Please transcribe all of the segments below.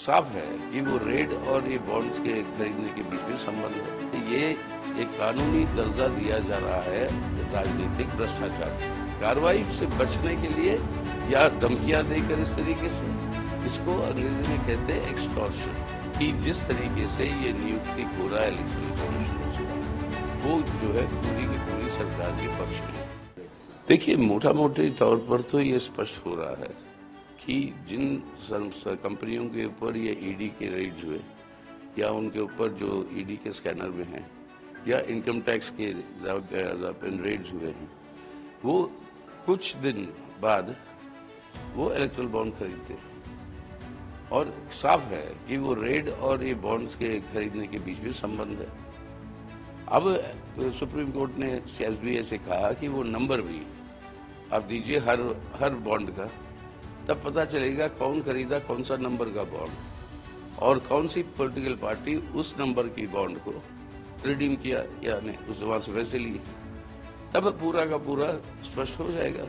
साफ है कि वो रेड और ये बॉन्ड्स के खरीदने के बीच में संबंध है। ये एक कानूनी दर्जा दिया जा रहा है राजनीतिक भ्रष्टाचार। कार्रवाई से बचने के लिए या धमकियां देकर इस तरीके से, इसको अंग्रेजी में कहते हैं एक्सटॉर्शन, कि जिस तरीके से ये नियुक्ति हो रहा है इलेक्शन कमीशन का, वो जो है पूरी की पूरी सरकार के पक्ष में। देखिए, मोटा मोटे तौर पर तो ये स्पष्ट हो रहा है कि जिन कंपनियों के ऊपर ये ईडी के रेड्स हुए या उनके ऊपर जो ईडी के स्कैनर में हैं या इनकम टैक्स के रेड्स हुए हैं, वो कुछ दिन बाद वो इलेक्ट्रल बॉन्ड खरीदते हैं। और साफ है कि वो रेड और ये बॉन्ड्स के खरीदने के बीच में संबंध है। अब सुप्रीम कोर्ट ने एसबीआई से कहा कि वो नंबर भी आप दीजिए हर बॉन्ड का, तब पता चलेगा कौन खरीदा कौन सा नंबर का बॉन्ड और कौन सी पॉलिटिकल पार्टी उस नंबर की बॉन्ड को रिडीम किया या नहीं, उस वहां से वैसे लिए, तब पूरा का पूरा स्पष्ट हो जाएगा।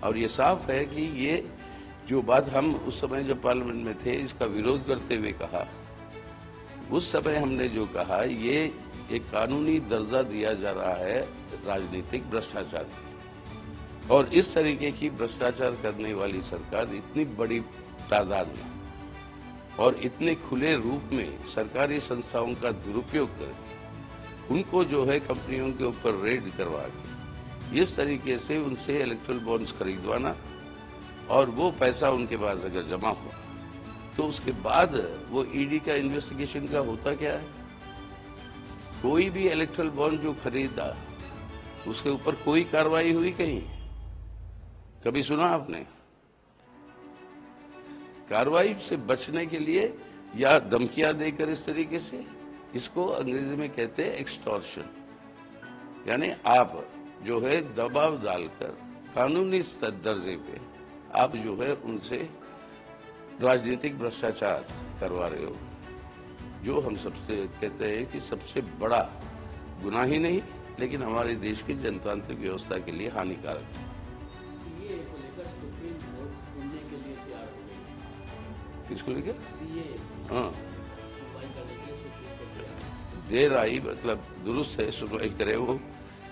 और ये साफ है कि ये जो बात हम उस समय जब पार्लियामेंट में थे इसका विरोध करते हुए कहा, उस समय हमने जो कहा, ये एक कानूनी दर्जा दिया जा रहा है राजनीतिक भ्रष्टाचार, और इस तरीके की भ्रष्टाचार करने वाली सरकार इतनी बड़ी तादाद में और इतने खुले रूप में सरकारी संस्थाओं का दुरुपयोग करके उनको जो है कंपनियों के ऊपर रेड करवा के इस तरीके से उनसे इलेक्ट्रल बॉन्ड्स खरीदवाना, और वो पैसा उनके पास अगर जमा हुआ तो उसके बाद वो ईडी का इन्वेस्टिगेशन का होता क्या है। कोई भी इलेक्ट्रल बॉन्ड जो खरीदा उसके ऊपर कोई कार्रवाई हुई कहीं? कभी सुना आपने? कार्रवाई से बचने के लिए या धमकियां देकर इस तरीके से, इसको अंग्रेजी में कहते हैं एक्सटॉर्शन, यानी आप जो है दबाव डालकर कानूनी दर्जे पे आप जो है उनसे राजनीतिक भ्रष्टाचार करवा रहे हो, जो हम सबसे कहते हैं कि सबसे बड़ा गुनाह ही नहीं लेकिन हमारे देश की जनतांत्रिक व्यवस्था के लिए हानिकारक है। सीए को लेकर सुप्रीम कोर्ट सुनने के लिए तैयार हो गई। किसको लेकर? सीए। हाँ, सुनवाई करने के लिए सुप्रीम कोर्ट तैयार। देर आई मतलब दुरुस्त है, सुनवाई करे वो,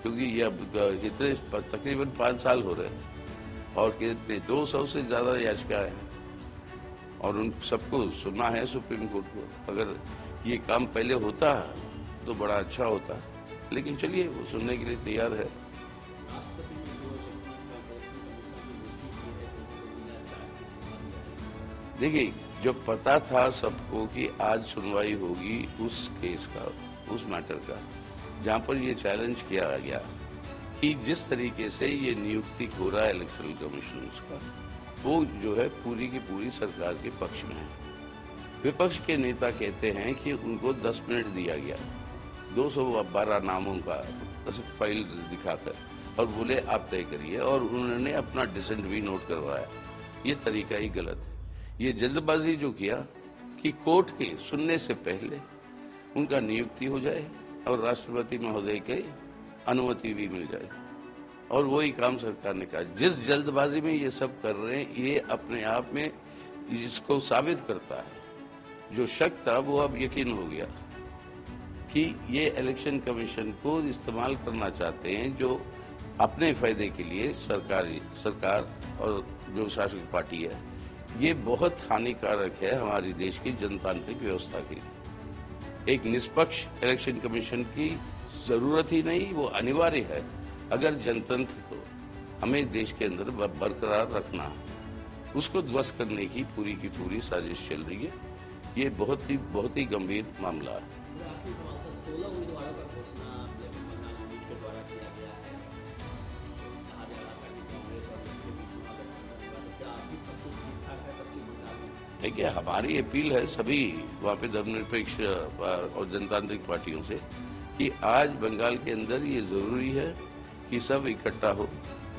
क्योंकि ये अब इतने तकरीबन 5 साल हो रहे हैं और 200 से ज्यादा याचिकाएं हैं और उन सबको सुनना है सुप्रीम कोर्ट को। अगर ये काम पहले होता तो बड़ा अच्छा होता, लेकिन चलिए वो सुनने के लिए तैयार है। राष्ट्रपति ने जो इलेक्शन कमीशन की नियुक्ति की है, देखिए, जब पता था सबको कि आज सुनवाई होगी उस केस का, उस मैटर का, जहां पर ये चैलेंज किया गया कि जिस तरीके से ये नियुक्ति हो रहा है इलेक्शन कमीशन का, वो जो है पूरी की पूरी सरकार के पक्ष में है। विपक्ष के नेता कहते हैं कि उनको 10 मिनट दिया गया 212 नामों का फाइल दिखाकर, और बोले आप तय करिए, और उन्होंने अपना डिसेंट भी नोट करवाया। ये तरीका ही गलत है। ये जल्दबाजी जो किया कि कोर्ट के सुनने से पहले उनका नियुक्ति हो जाए और राष्ट्रपति महोदय के अनुमति भी मिल जाए, और वही काम सरकार ने कहा। जिस जल्दबाजी में ये सब कर रहे हैं, ये अपने आप में इसको साबित करता है, जो शक था वो अब यकीन हो गया कि ये इलेक्शन कमीशन को इस्तेमाल करना चाहते हैं, जो अपने फायदे के लिए सरकार और जो शासक पार्टी है, ये बहुत हानिकारक है हमारी देश की जनतांत्रिक व्यवस्था के लिए। एक निष्पक्ष इलेक्शन कमीशन की जरूरत ही नहीं, वो अनिवार्य है अगर जनतंत्र को हमें देश के अंदर बरकरार रखना है। उसको ध्वस्त करने की पूरी साजिश चल रही है। ये बहुत ही गंभीर मामला है। आखिरी सवाल सर, 16 उम्मीदवारों का घोषणा बंगाल यूनिट के द्वारा किया गया है। कहा जा रहा था कि कांग्रेस और इसके बीच महागठबंधन होगा, तो क्या अभी सब कुछ ठीक ठाक है पश्चिम बंगाल में? देखिए, हमारी अपील है सभी वहाँ पे धर्मनिरपेक्ष और जनतांत्रिक पार्टियों से कि आज बंगाल के अंदर ये जरूरी है कि सब इकट्ठा हो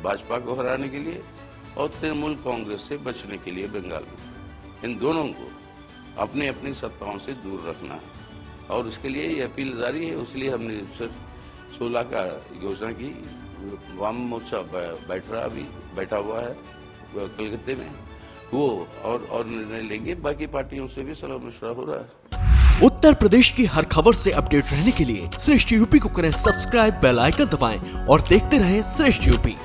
भाजपा को हराने के लिए और तृणमूल कांग्रेस से बचने के लिए। बंगाल में इन दोनों को अपनी अपनी सत्ताओं से दूर रखना है, और उसके लिए ये अपील जारी है। इसलिए हमने सिर्फ 16 का घोषणा की। वाम मोर्चा बैठा हुआ है कलकत्ते में, वो और निर्णय लेंगे। बाकी पार्टियों से भी सलाह मशवरा हो रहा है। उत्तर प्रदेश की हर खबर से अपडेट रहने के लिए श्रेष्ठ यूपी को करें सब्सक्राइब, बेल आइकन दबाएं और देखते रहें श्रेष्ठ यूपी।